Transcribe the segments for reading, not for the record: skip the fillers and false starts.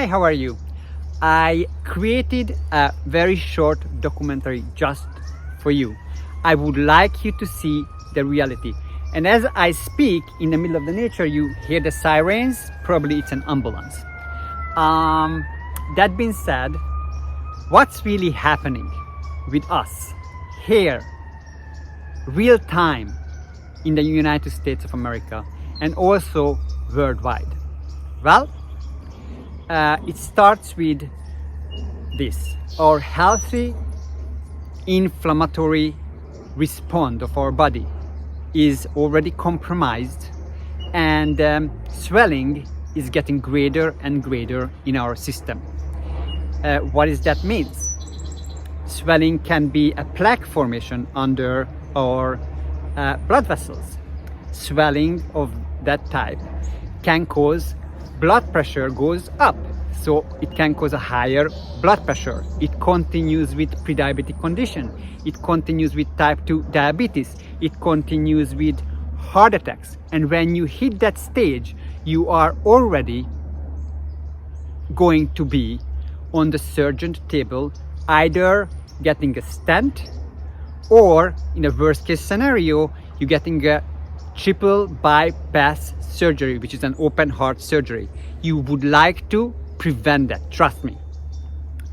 Hi, how are you? I created a very short documentary just for you. I would like you to see the reality. And as I speak in the middle of the nature, you hear the sirens. Probably it's an ambulance. That being said, what's really happening with us here, real time, in the United States of America and also worldwide? Well, it starts with this: our healthy inflammatory response of our body is already compromised, and swelling is getting greater and greater in our system. What does that mean? Swelling can be a plaque formation under our blood vessels. Swelling of that type can cause blood pressure goes up, so it can cause a higher blood pressure. It continues with pre-diabetic condition. It continues with type 2 diabetes. It continues with heart attacks. And when you hit that stage, you are already going to be on the surgeon table, either getting a stent, or in a worst case scenario, you're getting a triple bypass surgery, which is an open heart surgery. You would like to prevent that, trust me.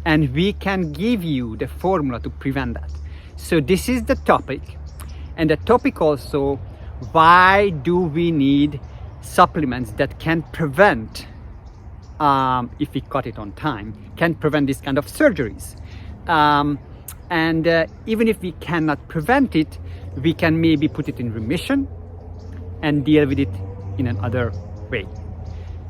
And we can give you the formula to prevent that. So this is the topic. And the topic also, why do we need supplements that can prevent, if we cut it on time, can prevent this kind of surgeries. And even if we cannot prevent it, we can maybe put it in remission and deal with it in another way.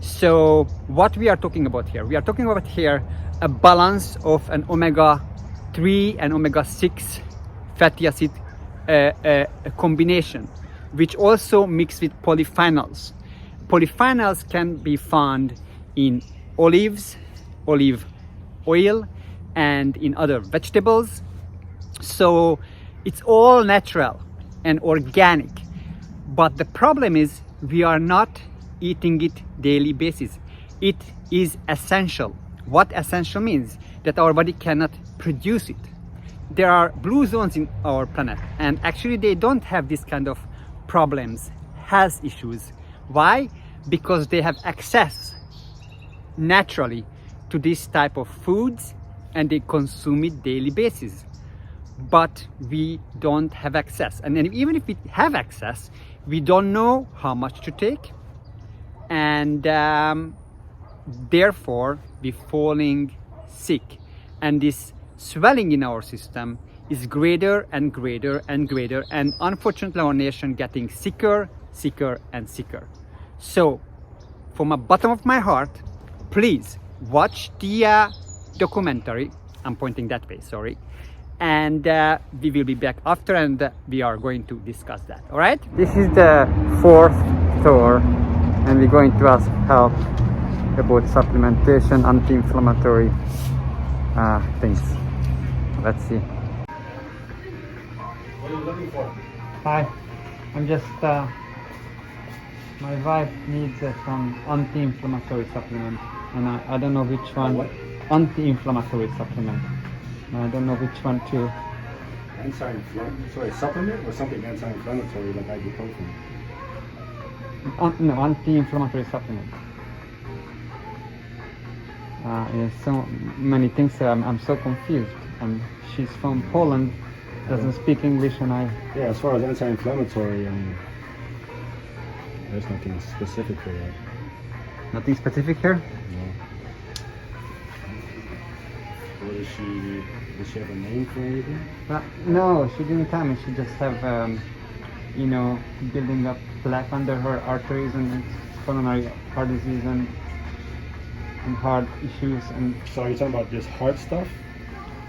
So what we are talking about here, we are talking about here a balance of an omega-3 and omega-6 fatty acid combination, which also mixed with polyphenols. Polyphenols can be found in olives, olive oil, and in other vegetables. So it's all natural and organic. But the problem is we are not eating it daily basis. It is essential. What essential means? That our body cannot produce it. There are blue zones in our planet, and actually they don't have this kind of problems, health issues. Why? Because they have access naturally to this type of foods and they consume it daily basis. But we don't have access, and then even if we have access, we don't know how much to take, and therefore we're falling sick, and this swelling in our system is greater and greater and greater, and unfortunately our nation getting sicker, sicker and sicker. So from the bottom of my heart, please watch the documentary. I'm pointing that way, sorry. And we will be back after, and we are going to discuss that. All right, this is the fourth store, and we're going to ask help about supplementation, anti-inflammatory things. Let's see. What are you looking for? Hi, I'm just my wife needs some anti-inflammatory supplement, and I don't know which one. What? Anti-inflammatory supplement. I don't know which one to. Sorry, supplement or something anti-inflammatory like ibuprofen? No, anti-inflammatory supplement. There's so many things. I'm so confused. And she's from Poland, doesn't speak English, and I. Yeah, as far as anti-inflammatory, there's nothing specific for that. Nothing specific here? No. What is she? Does she have a name for anything? No, she didn't tell me. She just have, building up plaque under her arteries and pulmonary heart disease and heart issues. And So are you talking about just heart stuff?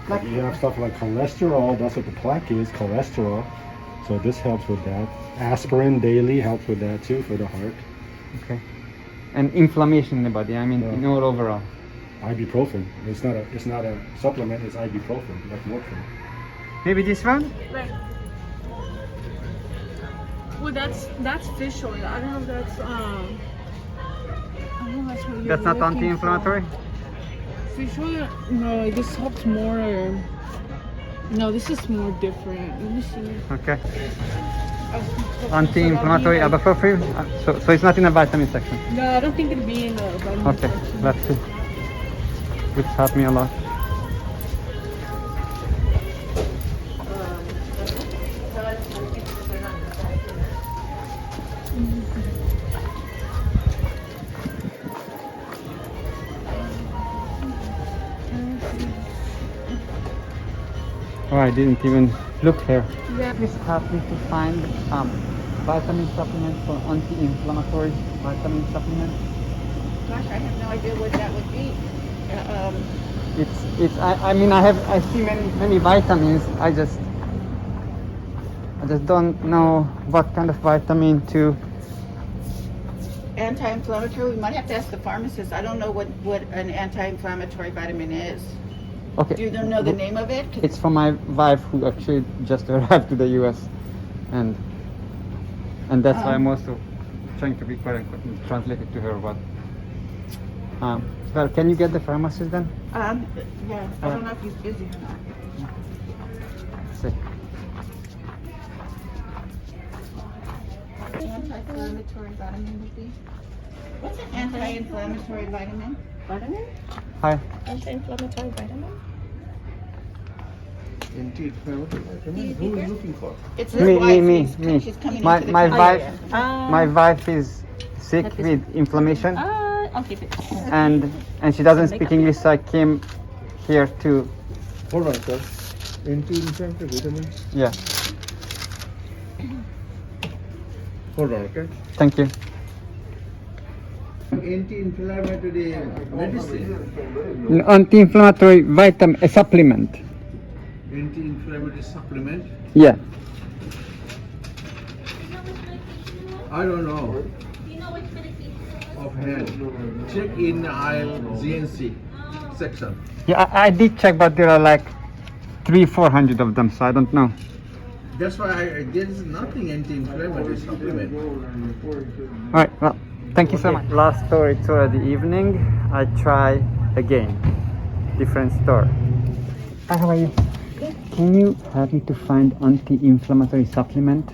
like, You have stuff like cholesterol. That's what the plaque is, cholesterol. So this helps with that. Aspirin daily helps with that too for the heart. okay, and inflammation in the body. I mean, Yeah. all overall. Ibuprofen. It's not a supplement. It's ibuprofen. Like morphine. Maybe this one? Right. Well, that's fish oil. I don't know if that's I don't know if that's what you're That's not looking anti-inflammatory? for. fish oil? No, this helps more. No, this is more different. Let me see. Okay. Anti-inflammatory ibuprofen. So it's not in the vitamin section. No, I don't think it'd be in the vitamin Okay, section. let's see. Which helped me a lot. Oh, I didn't even look here. Yeah. This helped me to find vitamin supplements for anti-inflammatory vitamin supplements. Gosh, I have no idea what that would be. I mean I see many vitamins. I just don't know what kind of vitamin to. Anti-inflammatory. We might have to ask the pharmacist. I don't know what an anti-inflammatory vitamin is. Okay. Do you know the name of it? It's for my wife who actually just arrived to the US, and that's why I'm also trying to be quite and translate it to her. But well, can you get the pharmacist then? Yeah. I don't know if he's busy or not. See. Anti-inflammatory vitamin would be. What's an anti-inflammatory vitamin? Vitamin? Hi. Anti-inflammatory vitamin? Anti-inflammatory vitamin? Who are you looking for? It's his wife. Me. She's coming My into the my country. wife my wife is sick with inflammation, I'll keep it. and she doesn't speak English, so I came here to Hold on, sir. Anti-inflammatory vitamin? yeah. Hold on, okay? Thank you. Anti-inflammatory medicine. Anti-inflammatory vitamin supplement. Anti-inflammatory supplement. Yeah. I don't know. Offhand. Check in aisle GNC section. Yeah, I did check, but there are like 300-400 of them, so I don't know. That's why there is nothing anti-inflammatory supplement. All right, well, thank you so much. Last store, it's already evening. I try again. Different store. Hi, how are you? Can you help me to find anti-inflammatory supplement?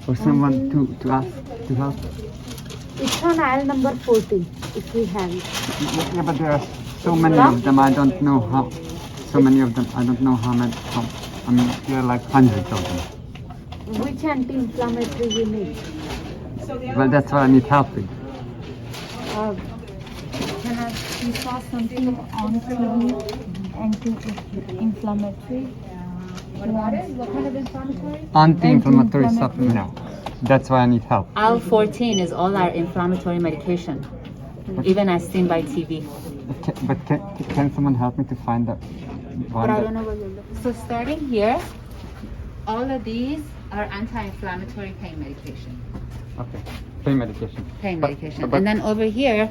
Or someone to ask to help? It's on aisle number 40, if we have it. Yeah, but there are so many of them. I don't know how. So many of them. I don't know how many. I mean, there are like hundreds of them. Which anti-inflammatory you need? Well, that's what I need help with. Can I you saw something on TV, anti-inflammatory? What kind of inflammatory? Anti-inflammatory supplement. No. That's why I need help. IL-14 is all our inflammatory medication, even as seen by TV. But can someone help me to find that one? But I don't know what you're looking So starting here, all of these are anti-inflammatory pain medication. Okay. Pain medication. Pain But- medication. but- And then over here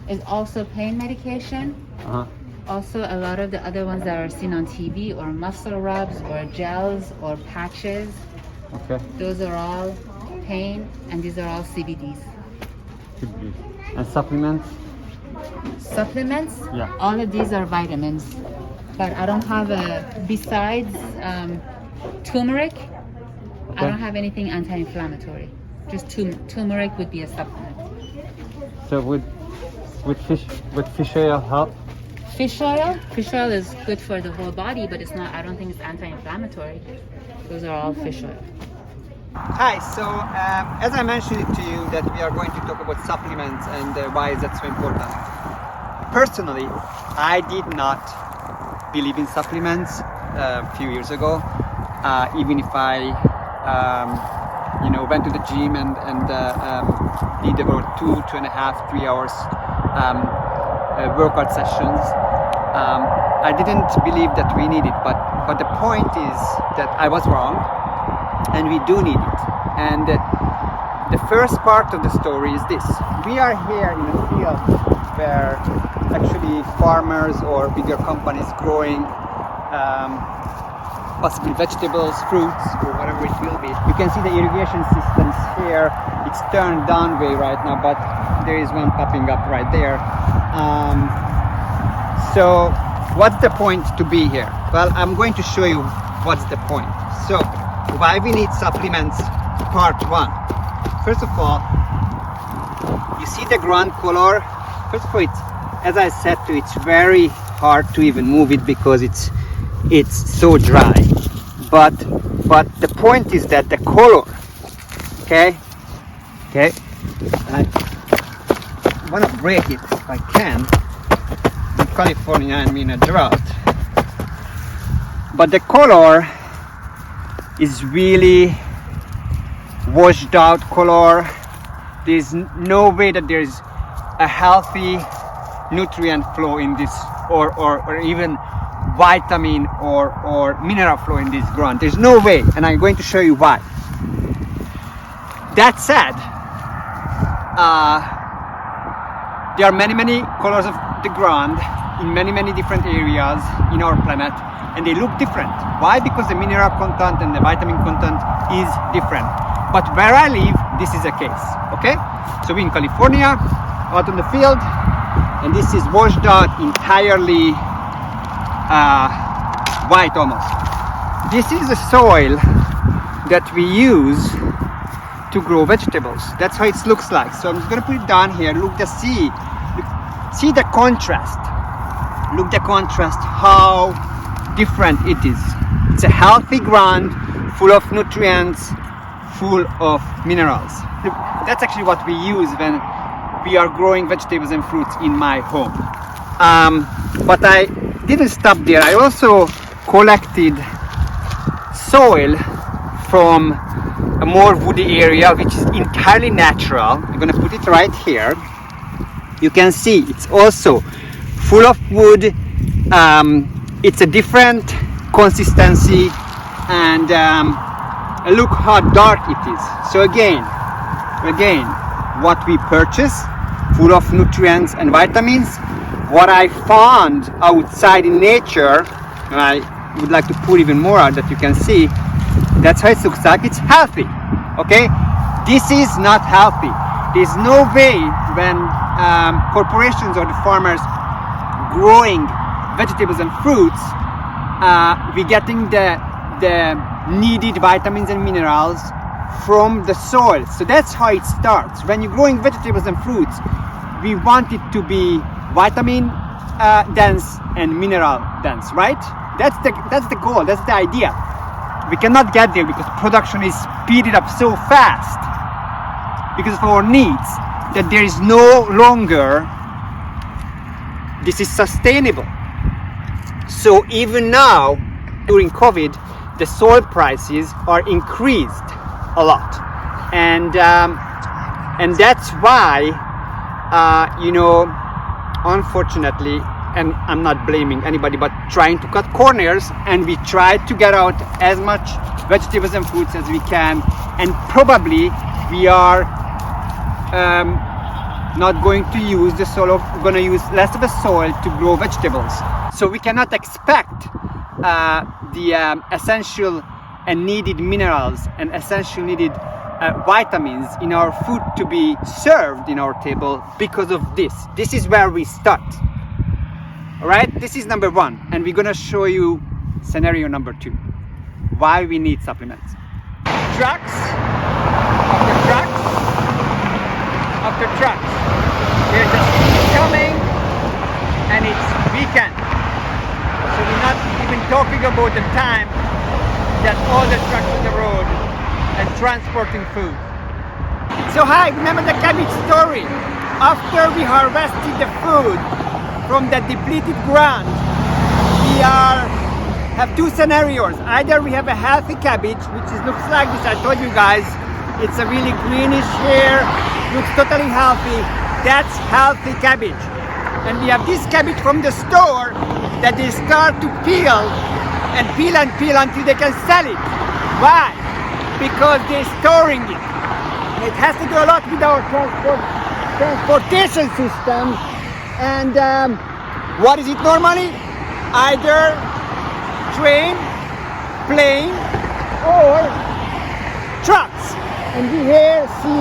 is also pain medication. Uh-huh. Also a lot of the other ones that are seen on TV, or muscle rubs or gels or patches. Okay. Those are all pain, and these are all CBDs. Could be. And supplements? Supplements, Yeah. all of these are vitamins, but I don't have besides turmeric, I Okay. don't have anything anti-inflammatory. Just turmeric would be a supplement. So would fish oil help? Fish oil is good for the whole body, but it's not, I don't think it's anti-inflammatory. Those are all fish oil. Hi, so as I mentioned it to you that we are going to talk about supplements and why is that so important. Personally, I did not believe in supplements a few years ago, even if I went to the gym and did about 2.5, 3 hours workout sessions. I didn't believe that we need it, but the point is that I was wrong, and we do need it. And the first part of the story is this: we are here in a field where actually farmers or bigger companies growing possibly vegetables, fruits, or whatever it will be. You can see the irrigation systems here. It's turned down way right now, but there is one popping up right there. So what's the point to be here? Well, I'm going to show you what's the point. So why we need supplements, part one. First of all, you see the ground color. First of all, it's, as I said to you, it's very hard to even move it because it's so dry. But the point is that the color, okay, I want to break it if I can. In California, I'm in a drought, but the color is really washed out color. There's no way that there's a healthy nutrient flow in this, or even vitamin or mineral flow in this ground. There's no way, and I'm going to show you why. That said, there are many colors of the ground in many different areas in our planet, and they look different. Why? Because the mineral content and the vitamin content is different. But where I live, this is the case. Okay, so we're in California, out in the field, and this is washed out entirely white almost. This is the soil that we use to grow vegetables. That's how it looks like. So I'm just gonna put it down here. Look, see the contrast. Look the contrast, how different it is. It's a healthy ground, full of nutrients, full of minerals. That's actually what we use when we are growing vegetables and fruits in my home. But I didn't stop there. I also collected soil from a more woody area, which is entirely natural. I'm gonna put it right here. You can see it's also full of wood. It's a different consistency, and look how dark it is. So again, what we purchase, full of nutrients and vitamins. What I found outside in nature, and I would like to put even more out that you can see. That's how it looks like. It's healthy. Okay, this is not healthy. There's no way when corporations or the farmers growing vegetables and fruits, we're getting the needed vitamins and minerals from the soil. So that's how it starts. When you're growing vegetables and fruits, we want it to be vitamin dense and mineral dense, right? That's the goal. That's the idea. We cannot get there because production is speeded up so fast because of our needs that there is no longer this is sustainable. So even now during COVID, the soil prices are increased a lot, and that's why unfortunately, and I'm not blaming anybody, but trying to cut corners, and we try to get out as much vegetables and fruits as we can, and probably we are not going to use the soil, we're going to use less of the soil to grow vegetables. So we cannot expect the essential and needed minerals and essential needed vitamins in our food to be served in our table because of this. This is where we start. All right, this is number one, and we're gonna show you scenario number two, why we need supplements. Trucks after trucks after trucks, they're just coming, and it's weekend, so we're not even talking about the time that all the trucks on the road and transporting food. So hi, remember the cabbage story? After we harvested the food from the depleted ground, we have two scenarios. Either we have a healthy cabbage, which looks like this. I told you guys, it's a really greenish here, looks totally healthy. That's healthy cabbage. And we have this cabbage from the store that they start to peel and peel until they can sell it. Why? Because they're storing it. It has to do a lot with our transportation system. And what is it normally? Either train, plane, or trucks. And we here see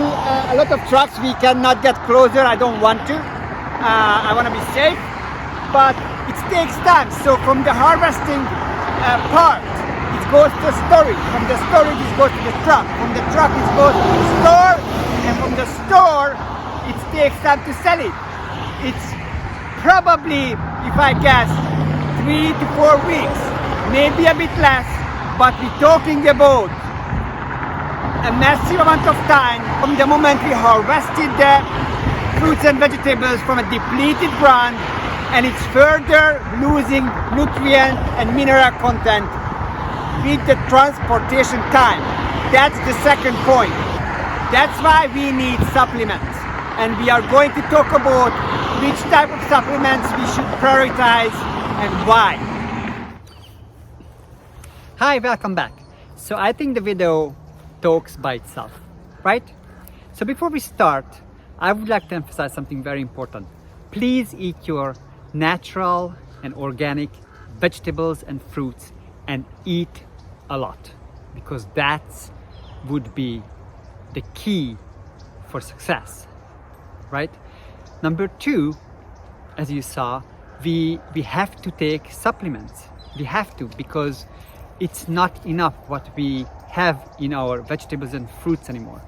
a lot of trucks. We cannot get closer. I don't want to. I want to be safe. But it takes time. So from the harvesting part, it goes to storage. From the storage, it goes to the truck. From the truck, it goes to the store. And from the store, it takes time to sell it. It's probably, if I guess, 3 to 4 weeks, maybe a bit less, but we're talking about a massive amount of time from the moment we harvested the fruits and vegetables from a depleted ground, and it's further losing nutrient and mineral content with the transportation time. That's the second point. That's why we need supplements, and we are going to talk about which type of supplements we should prioritize and why. Hi, welcome back. So I think the video talks by itself, right? So before we start, I would like to emphasize something very important. Please eat your natural and organic vegetables and fruits, and eat a lot, because that would be the key for success, right? Number two, as you saw, we have to take supplements. We have to, because it's not enough what we have in our vegetables and fruits anymore.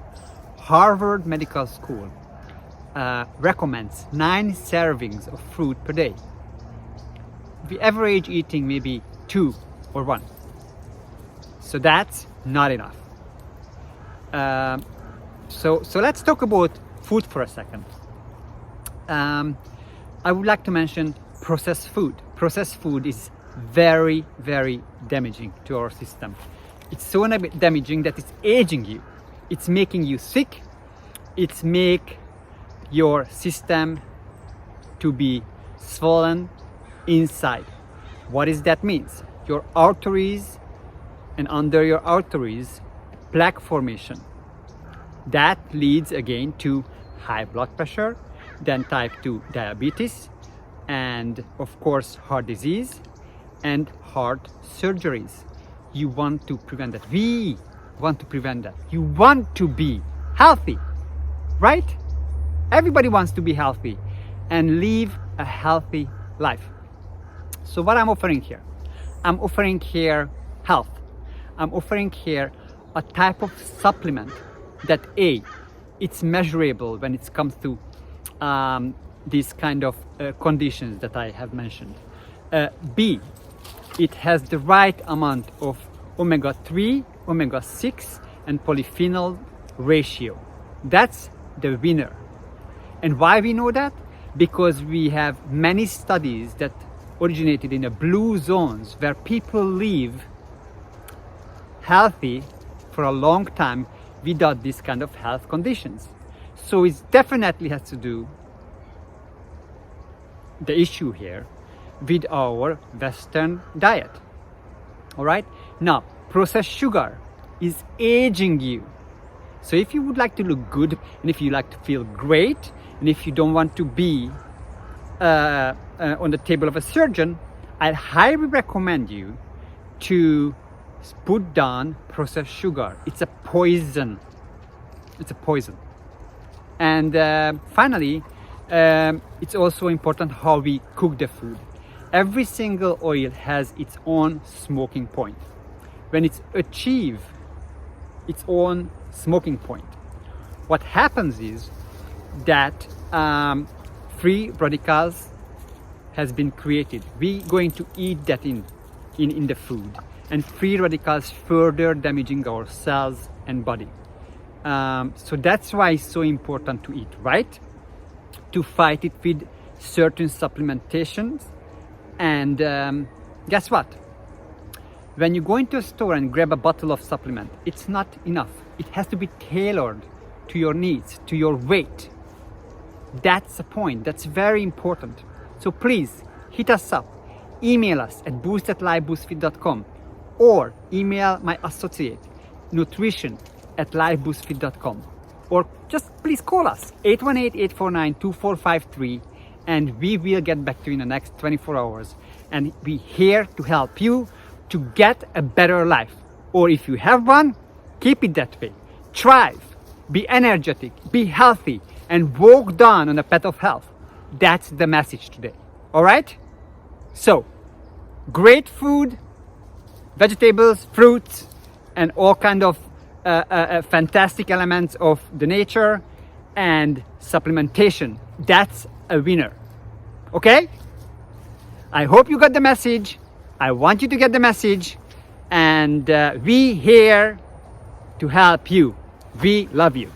Harvard Medical School recommends 9 servings of fruit per day. We average eating maybe 2 or 1. So that's not enough. So let's talk about food for a second. I would like to mention processed food. Processed food is very, very damaging to our system. It's so damaging that it's aging you. It's making you sick. It's make your system to be swollen inside. What does that mean? Your arteries, and under your arteries, plaque formation. That leads again to high blood pressure, then type 2 diabetes, and of course heart disease and heart surgeries. You want to prevent that. We want to prevent that. You want to be healthy, right? Everybody wants to be healthy and live a healthy life. So what I'm offering here? I'm offering here health. I'm offering here a type of supplement that A, it's measurable when it comes to these kind of conditions that I have mentioned. B, it has the right amount of omega-3, omega-6 and polyphenol ratio. That's the winner. And why we know that? Because we have many studies that originated in the blue zones where people live healthy for a long time without this kind of health conditions. So it definitely has to do the issue here with our Western diet. All right. Now, processed sugar is aging you. So if you would like to look good, and if you like to feel great, and if you don't want to be on the table of a surgeon, I highly recommend you to put down processed sugar. It's a poison. It's a poison. And finally, it's also important how we cook the food. Every single oil has its own smoking point. When it's achieved its own smoking point, what happens is that free radicals has been created. We're going to eat that in the food, and free radicals further damaging our cells and body. So that's why it's so important to eat right, to fight it with certain supplementations. And guess what? When you go into a store and grab a bottle of supplement, it's not enough. It has to be tailored to your needs, to your weight. That's the point. That's very important. So please hit us up. Email us at boost@lifeboostfit.com or email my associate nutrition@lifeboostfit.com, or just please call us 818-849-2453 and we will get back to you in the next 24 hours. And we're here to help you to get a better life. Or if you have one, keep it that way. Thrive, be energetic, be healthy, and walk down on the path of health. That's the message today. All right? So, great food, vegetables, fruits, and all kind of fantastic elements of the nature, and supplementation. That's a winner. Okay? I hope you got the message. I want you to get the message, and we here to help you. We love you.